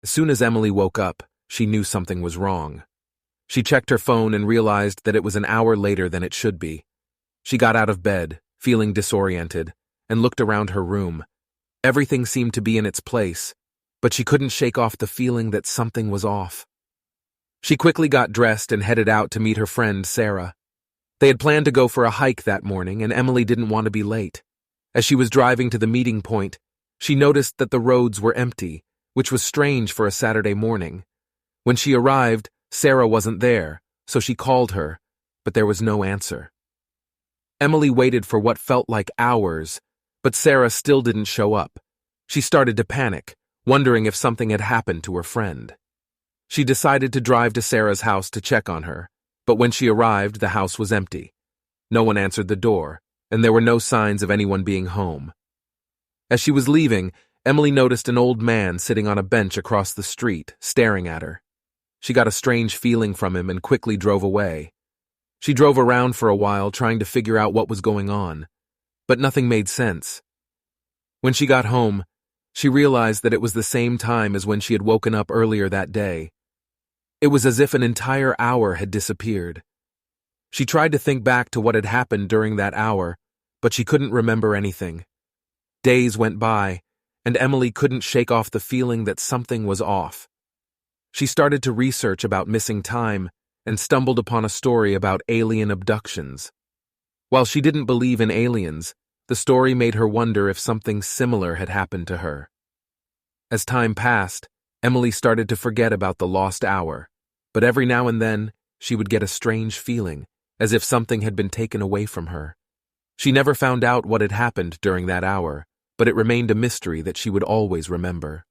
As soon as Emily woke up, she knew something was wrong. She checked her phone and realized that it was an hour later than it should be. She got out of bed, feeling disoriented, and looked around her room. Everything seemed to be in its place, but she couldn't shake off the feeling that something was off. She quickly got dressed and headed out to meet her friend, Sarah. They had planned to go for a hike that morning, and Emily didn't want to be late. As she was driving to the meeting point, she noticed that the roads were empty, which was strange for a Saturday morning. When she arrived, Sarah wasn't there, so she called her, but there was no answer. Emily waited for what felt like hours, but Sarah still didn't show up. She started to panic, wondering if something had happened to her friend. She decided to drive to Sarah's house to check on her, but when she arrived, the house was empty. No one answered the door, and there were no signs of anyone being home. As she was leaving, Emily noticed an old man sitting on a bench across the street, staring at her. She got a strange feeling from him and quickly drove away. She drove around for a while trying to figure out what was going on, but nothing made sense. When she got home, she realized that it was the same time as when she had woken up earlier that day. It was as if an entire hour had disappeared. She tried to think back to what had happened during that hour, but she couldn't remember anything. Days went by, and Emily couldn't shake off the feeling that something was off. She started to research about missing time and stumbled upon a story about alien abductions. While she didn't believe in aliens, the story made her wonder if something similar had happened to her. As time passed, Emily started to forget about the lost hour, but every now and then she would get a strange feeling, as if something had been taken away from her. She never found out what had happened during that hour, but it remained a mystery that she would always remember.